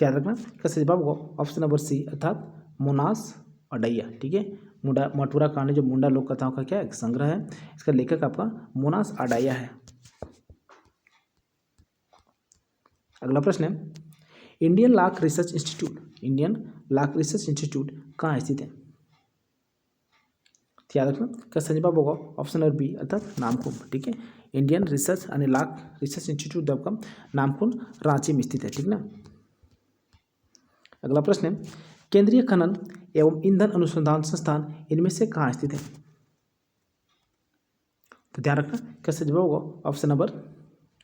याद रखना का सही जवाब होगा ऑप्शन नंबर सी अर्थात मोनास अडैया। ठीक है, मटूरा कहानी जो मुंडा लोक कथाओं का क्या है संग्रह है, इसका लेखक आपका मोनास अडैया है। अगला प्रश्न है इंडियन लॉक रिसर्च इंस्टीट्यूट कहाँ स्थित है? याद रखना क्या सही जवाब होगा ऑप्शन नंबर बी अर्थात नामकुम। ठीक है, इंडियन रिसर्च यानी लॉक रिसर्च इंस्टीट्यूट आपका नामकुम रांची में स्थित है। ठीक ना। अगला प्रश्न है केंद्रीय खनन एवं ईंधन अनुसंधान संस्थान इनमें से कहाँ स्थित है? तो ध्यान रखना क्या सही जवाब होगा ऑप्शन नंबर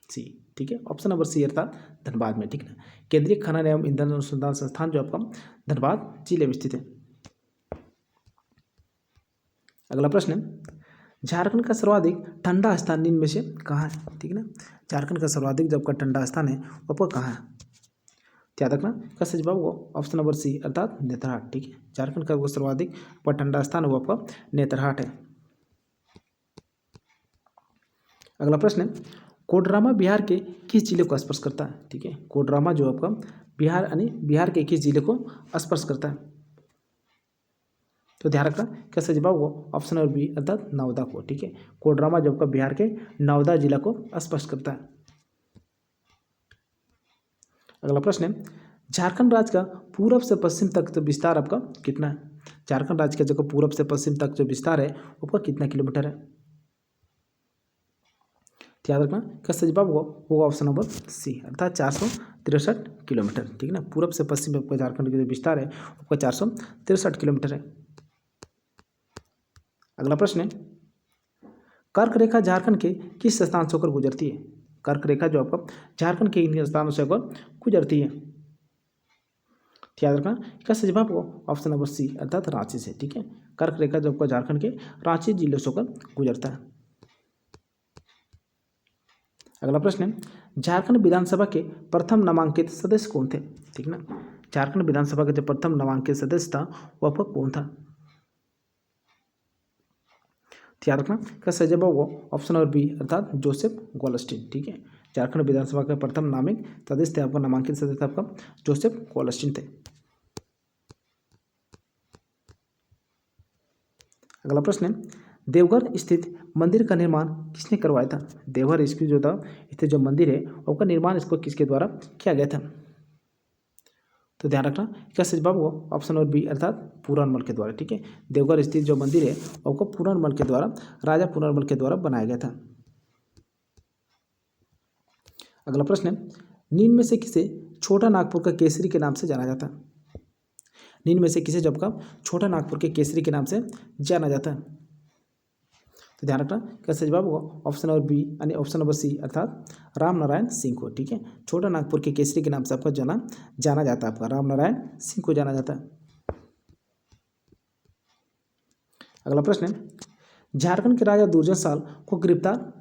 सी। ठीक है, ऑप्शन नंबर सी अर्थात धनबाद में। ठीक है, केंद्रीय खनन एवं ईंधन अनुसंधान संस्थान जो आपका धनबाद जिले में स्थित है। अगला प्रश्न है झारखंड का सर्वाधिक ठंडा स्थान निम्न में से कहाँ है? ठीक है ना, झारखंड का सर्वाधिक जो आपका ठंडा स्थान है वो आपका कहाँ है? याद रखना का सही जवाब होगा ऑप्शन नंबर सी अर्थात नेतरहाट। ठीक है, झारखंड का वो सर्वाधिक ठंडा स्थान है वो आपका नेतरहाट है। अगला प्रश्न है कोडरमा बिहार के किस जिले को स्पर्श करता है? ठीक है, कोडरमा जो आपका बिहार यानी बिहार के किस जिले को स्पर्श करता है? तो ध्यान रखना क्या सही जवाब होगा ऑप्शन नंबर बी अर्थात नवादा को। ठीक है, कोडरमा जो आपका बिहार के नवादा जिला को स्पर्श करता है। अगला प्रश्न है झारखंड राज्य का पूर्व से पश्चिम तक जो विस्तार आपका कितना है? झारखंड राज्य का जो पूर्व से पश्चिम तक जो विस्तार है आपका कितना किलोमीटर है? याद रखना क्या सही जवाब होगा ऑप्शन नंबर सी अर्थात 463 किलोमीटर। ठीक है ना, पूर्व से पश्चिम आपका झारखंड का जो विस्तार है आपका 463 किलोमीटर है। अगला प्रश्न है कर्क रेखा झारखंड के किस स्थान से होकर गुजरती है? कर्क रेखा जो आपका झारखंड के इन स्थानों से होकर गुजरती है। याद रखना क्या सही जवाब होगा ऑप्शन नंबर सी अर्थात रांची से। ठीक है, कर्क रेखा जो आपका झारखंड के रांची जिले से होकर गुजरता है। अगला प्रश्न है झारखंड विधानसभा के प्रथम नामांकित सदस्य कौन थे? ठीक ना, झारखंड विधानसभा का जो प्रथम नामांकित सदस्य था वह आपका कौन था? याद रखना क्या सही जवाब होगा ऑप्शन नंबर बी अर्थात जोसेफ गोल्डस्टीन। ठीक है, झारखंड विधानसभा का प्रथम नामित सदस्य थे आपका नामांकित सदस्य था आपका जोसेफ गोल्डस्टीन थे। अगला प्रश्न है देवघर स्थित मंदिर का निर्माण किसने करवाया था? देवघर स्थित जो था स्थित जो मंदिर है उसका निर्माण इसको किसके द्वारा किया गया था? तो ध्यान रखना क्या सही जवाब होगा ऑप्शन नंबर बी अर्थात पूरनमल के द्वारा। ठीक है, देवघर स्थित जो मंदिर है उसको पूरनमल के द्वारा राजा पूरनमल के द्वारा बनाया गया था। अगला प्रश्न है निम्न में से किसे छोटा नागपुर का केसरी के नाम से जाना जाता है? निम्न में से किसे जब का छोटा नागपुर के केसरी के नाम से जाना जाता है? तो ध्यान रखना कैसे जवाब होगा ऑप्शन नंबर बी यानी ऑप्शन नंबर सी अर्थात राम नारायण सिंह को। ठीक है, छोटा नागपुर के केसरी के नाम से आपका जाना जाता है, आपका राम नारायण सिंह को जाना जाता है। अगला प्रश्न है, झारखंड के राजा दुर्जन साल को गिरफ्तार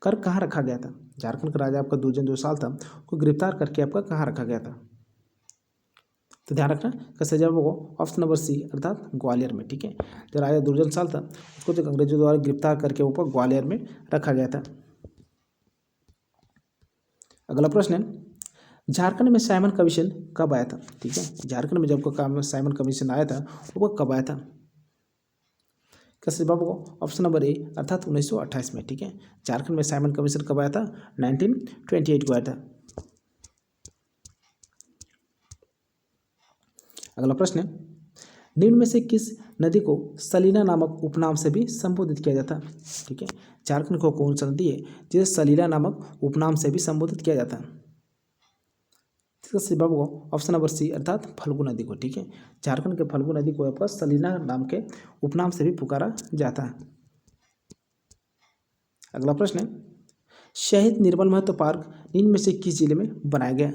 कर कहाँ रखा गया था? झारखंड का राजा आपका दुर्जन जो साल था को गिरफ्तार करके आपका कहाँ रखा गया था? तो ध्यान रखना कैसे जवाब होगा ऑप्शन नंबर सी अर्थात ग्वालियर में। ठीक है, जो राजा दुर्जन साल था उसको जो अंग्रेजों द्वारा गिरफ्तार करके ऊपर ग्वालियर में रखा गया था। अगला प्रश्न है, झारखंड में साइमन कमीशन कब आया था? ठीक है, झारखंड में जब का साइमन कमीशन आया था वो कब आया था? कैसे जवाब होगा ऑप्शन नंबर ए अर्थात 1928 में। ठीक है, झारखंड में साइमन कमीशन कब आया था? 1928 को आया था। अगला प्रश्न है, निम्न में से किस नदी को सलीला नामक उपनाम से भी संबोधित किया जाता है? ठीक है, झारखंड को कौन सा नदी है जिसे सलीला नामक उपनाम से भी संबोधित किया जाता है? इसका सही जवाब होगा ऑप्शन नंबर सी अर्थात फल्गु नदी को। ठीक है, झारखंड के फल्गु नदी को आपका सलीला नाम के उपनाम से भी पुकारा जाता है। अगला प्रश्न है, शहीद निर्मल महतो पार्क निम्न में से किस जिले में बनाया गया?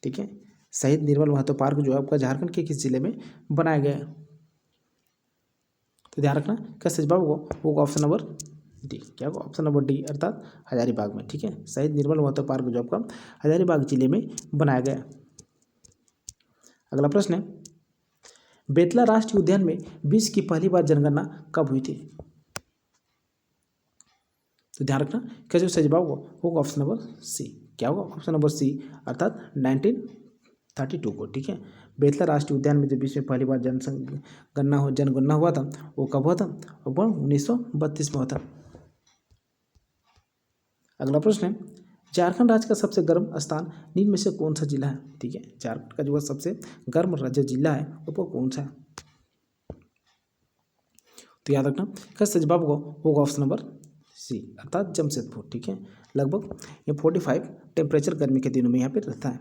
ठीक है, शहीद निर्मल महतो पार्क जो है आपका झारखंड के किस जिले में बनाया गया है? तो ध्यान रखना कैसे जवाब होगा ऑप्शन नंबर डी। क्या होगा ऑप्शन नंबर डी अर्थात हजारीबाग में। ठीक है, शहीद निर्मल महतो पार्क जो आपका हजारीबाग जिले में बनाया गया है। अगला प्रश्न है, बेतला राष्ट्रीय उद्यान में विश्व की पहली बार जनगणना कब हुई थी? तो ध्यान रखना कैसे सही जवाब होगा ऑप्शन नंबर सी। क्या होगा ऑप्शन नंबर सी अर्थात 1932 को। ठीक है, बेतला राष्ट्रीय उद्यान में जो विश्व में पहली बार जनगणना हुआ था वो कब हुआ था? वो 1932 में हुआ था। अगला प्रश्न है, झारखंड राज्य का सबसे गर्म स्थान निम्न में से कौन सा जिला है? ठीक है, झारखंड का जो सबसे गर्म राज्य जिला है वो कौन सा है? तो याद रखना कैसे जवाब होगा ऑप्शन नंबर सी अर्थात जमशेदपुर। ठीक है, लगभग ये 45 टेम्परेचर गर्मी के दिनों में यहाँ पे रहता है।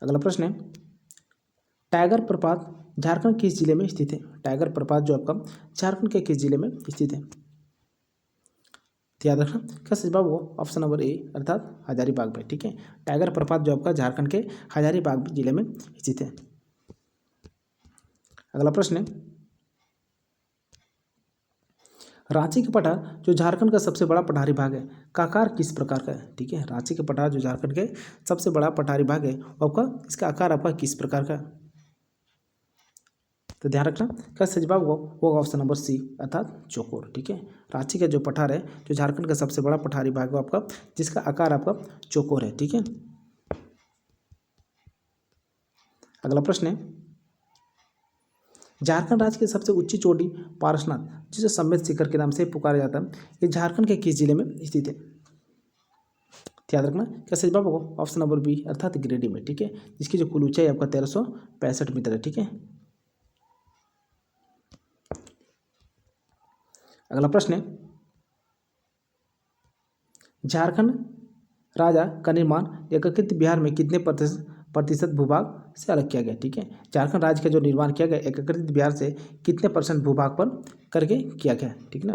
अगला प्रश्न है, टाइगर प्रपात झारखंड किस जिले में स्थित है? टाइगर प्रपात जो आपका झारखंड के किस जिले में स्थित है? तो याद रखना कैसे जवाब होगा ऑप्शन नंबर ए अर्थात हजारीबाग में। ठीक है, टाइगर प्रपात जो आपका झारखंड के हजारीबाग जिले में स्थित है। अगला प्रश्न है, रांची का पठार जो झारखंड का सबसे बड़ा पठारी भाग है का आकार किस प्रकार का है? ठीक है, रांची का पठार जो झारखंड के सबसे बड़ा पठारी भाग है वो आपका इसका आकार आपका किस प्रकार का? तो ध्यान रखना कैसे जवाब होगा ऑप्शन नंबर सी अर्थात चौकोर। ठीक है, रांची का जो पठार है जो झारखंड का सबसे बड़ा पठारी भाग है आपका जिसका आकार आपका चौकोर है। ठीक है, अगला प्रश्न है, झारखंड राज्य की सबसे ऊंची चोटी पारसनाथ जिसे सम्मेत शिखर के नाम से पुकारा जाता है ये झारखंड के किस जिले में स्थित है? याद रखना कैसे जवाब होगा ऑप्शन नंबर बी अर्थात गिरिडीह में। ठीक है, जिसकी जो कुल ऊंचाई आपका 1365 मीटर है। ठीक है, अगला प्रश्न है, झारखंड राजा का निर्माण एकीकृत बिहार में कितने प्रतिशत भूभाग से अलग किया गया? ठीक है, झारखंड राज्य का जो निर्माण किया गया एकीकृत बिहार से कितने % भूभाग पर करके किया गया? ठीक ना,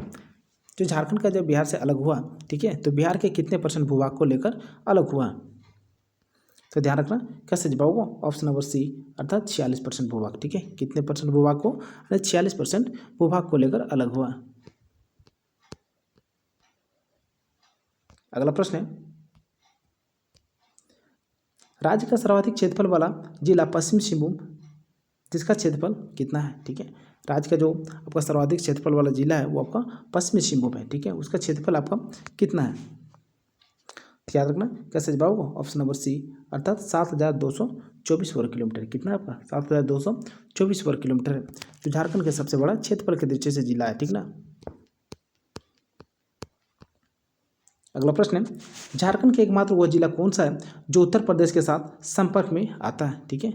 जो झारखंड का जब बिहार से अलग हुआ ठीक है तो बिहार के कितने % भूभाग को लेकर अलग हुआ? तो ध्यान रखना कैसे जवाब होगा ऑप्शन नंबर सी अर्थात 46% भूभाग। ठीक है, कितने % भूभाग को? 46% भूभाग को लेकर अलग हुआ। अगला प्रश्न है, राज्य का सर्वाधिक क्षेत्रफल वाला जिला पश्चिम सिंहभूम जिसका क्षेत्रफल कितना है? ठीक है, राज्य का जो आपका सर्वाधिक क्षेत्रफल वाला जिला है वो आपका पश्चिमी सिंहभूम है। ठीक है, उसका क्षेत्रफल आपका कितना है? याद रखना कैसे जवाब होगा ऑप्शन नंबर सी अर्थात 7224 वर्ग किलोमीटर। कितना है आपका? 7224 वर्ग किलोमीटर है, जो झारखंड के सबसे बड़ा क्षेत्रफल के दृष्टि से जिला है। ठीक ना, अगला प्रश्न है, झारखंड के एकमात्र वह जिला कौन सा है जो उत्तर प्रदेश के साथ संपर्क में आता है? ठीक है,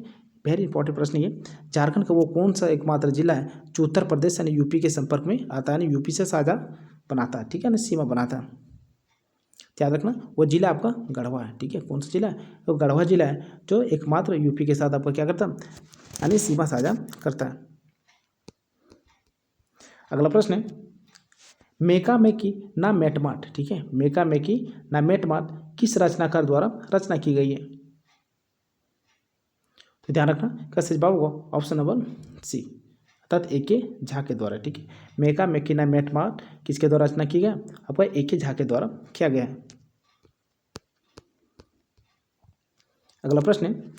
वेरी इंपॉर्टेंट प्रश्न ये, झारखंड का वो कौन सा एकमात्र जिला है जो उत्तर प्रदेश यानी यूपी के संपर्क में आता है, यानी यूपी से साझा बनाता है। ठीक है ना, सीमा बनाता है। याद रखना वो जिला आपका गढ़वा है, ठीक है। कौन सा जिला है? तो गढ़वा जिला है जो एकमात्र यूपी के साथ आपका क्या करता है, यानी सीमा साझा करता है। अगला प्रश्न है, मेका मेकी ना मेटमाट, ठीक है। मेका मेकी ना मेटमाट किस रचनाकार द्वारा रचना की गई है? तो ध्यान रखना क्या सही जवाब होगा? ऑप्शन नंबर सी, अर्थात ए.के. झा के द्वारा, ठीक है। मेका मेकी ना मेटमाट किसके द्वारा रचना की गया? आपका ए.के. झा के द्वारा किया गया है। अगला प्रश्न है,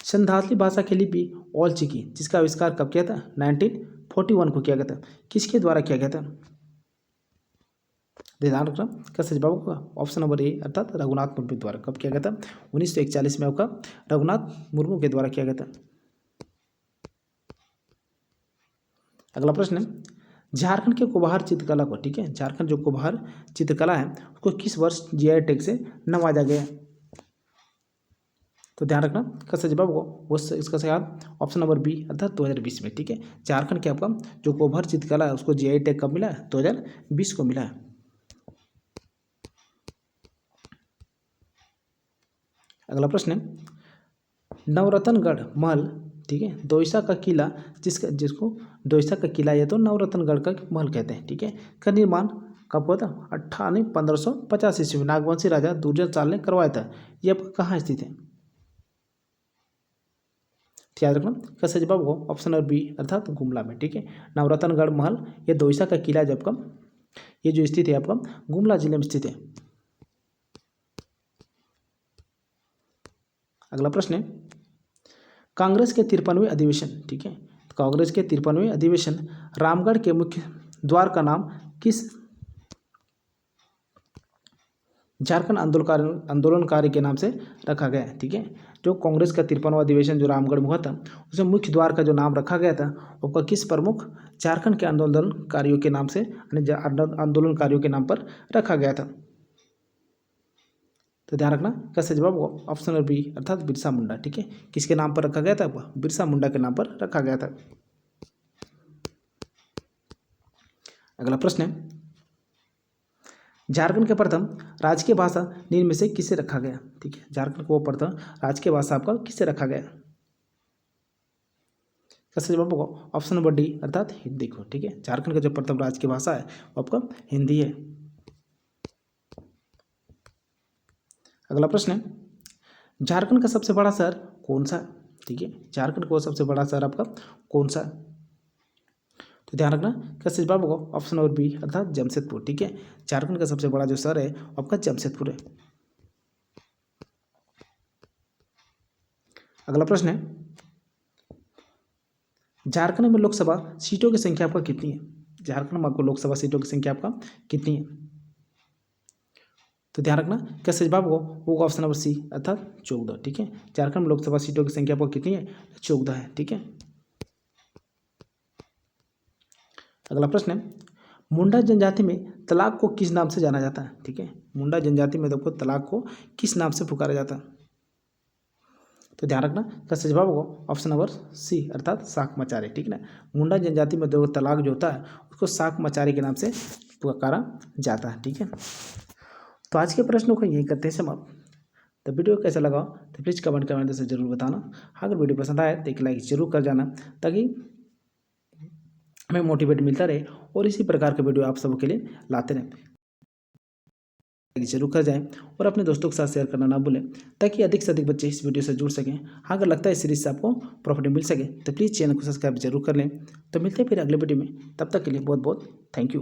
संथाली भाषा की लिपि औलचिकी जिसका आविष्कार कब किया था? 1941 को किया गया था। किसके द्वारा किया गया था? ध्यान रखना क्या सही जवाब होगा? ऑप्शन नंबर ए, अर्थात रघुनाथ मुर्मू द्वारा। कब किया गया था? 1941 में आपका रघुनाथ मुर्मू के द्वारा किया गया था। अगला प्रश्न है, झारखंड के कुम्हार चित्रकला को, ठीक है, झारखंड जो कुम्हार चित्रकला है उसको किस वर्ष जीआई टैग से नवाजा गया? तो ध्यान रखना क्या सही जवाब होगा? वो इसका सही ऑप्शन नंबर बी, अर्थात 2020 में, ठीक है। झारखंड के आपका जो कुम्हार चित्रकला है उसको जीआई टैग कब मिला है? 2020 को मिला है। अगला प्रश्न है, नवरत्नगढ़ महल, ठीक है, दोईसा का किला जिसको दोईसा का किला या तो नवरत्नगढ़ का महल कहते हैं, ठीक है, का निर्माण कब हुआ था? 1550 ईस्वी में नागवंशी राजा दुर्जन साल ने करवाया था। ये आपका कहाँ स्थित है? याद रखना क्या सही जवाब होगा? ऑप्शन नंबर बी, अर्थात गुमला में, ठीक है। नवरत्नगढ़ महल ये दोईसा का किला जब कम ये जो स्थित है आपका गुमला जिले में स्थित है। अगला प्रश्न है, कांग्रेस के 53वें अधिवेशन, ठीक है, कांग्रेस के 53वें अधिवेशन रामगढ़ के मुख्य द्वार का नाम किस झारखंड आंदोलनकारी के नाम से रखा गया है? ठीक है, जो कांग्रेस का 53वां अधिवेशन जो रामगढ़ में हुआ था उसमें मुख्य द्वार का जो नाम रखा गया था वो किस प्रमुख झारखंड के आंदोलनकारियों के नाम से, यानी आंदोलनकारियों के नाम पर रखा गया था? तो ध्यान रखना कैसे जवाब होगा? ऑप्शन नंबर बी, अर्थात बिरसा मुंडा, ठीक है। किसके नाम पर रखा गया था? बिरसा मुंडा के नाम पर रखा गया था। अगला प्रश्न है, झारखंड के प्रथम राजकीय भाषा निम्न में से किसे रखा गया? ठीक है, झारखंड को प्रथम राजकीय भाषा आपका किसे रखा गया? कैसे जवाब होगा? ऑप्शन नंबर डी, अर्थात हिंदी को, ठीक है। झारखंड का जो प्रथम राजकीय भाषा है वो आपका हिंदी है। अगला प्रश्न है, झारखंड का सबसे बड़ा शहर कौन सा? ठीक है, झारखंड का सबसे बड़ा शहर आपका कौन सा? तो ध्यान रखना कैसे जवाब होगा? ऑप्शन नंबर बी, अर्थात जमशेदपुर, ठीक है। झारखंड का सबसे बड़ा जो शहर है आपका जमशेदपुर है। अगला प्रश्न है, झारखंड में लोकसभा सीटों की संख्या आपका कितनी है? झारखंड में आपको लोकसभा सीटों की संख्या आपका कितनी है? तो ध्यान रखना कैसे जवाब होगा? ऑप्शन नंबर सी, अर्थात 14, ठीक है। झारखंड में लोकसभा सीटों की संख्या आपको कितनी है? 14 है, ठीक है। अगला प्रश्न है, मुंडा जनजाति में तलाक को किस नाम से जाना जाता है? ठीक है, मुंडा जनजाति में देखो तलाक को किस नाम से पुकारा जाता है? तो ध्यान रखना कैसे जवाब होगा? ऑप्शन नंबर सी, अर्थात साख मचारे, ठीक है ना। मुंडा जनजाति में देखो तलाक जो होता है उसको साख मचारे के नाम से पुकारा जाता है, ठीक है। तो आज के प्रश्नों को यही करते हैं समाप्त। तो वीडियो कैसा लगा तो प्लीज़ कमेंट करने से जरूर बताना। अगर वीडियो पसंद आए तो एक लाइक जरूर कर जाना ताकि हमें मोटिवेट मिलता रहे और इसी प्रकार के वीडियो आप सबके लिए लाते रहें। जरूर कर जाएं और अपने दोस्तों के साथ शेयर करना ना भूलें ताकि अधिक से अधिक बच्चे इस वीडियो से जुड़ सकें। अगर लगता है इस सीरीज से आपको प्रॉफिट मिल सके तो प्लीज़ चैनल को सब्सक्राइब जरूर कर लें। तो मिलते हैं फिर अगले वीडियो में, तब तक के लिए बहुत बहुत थैंक यू।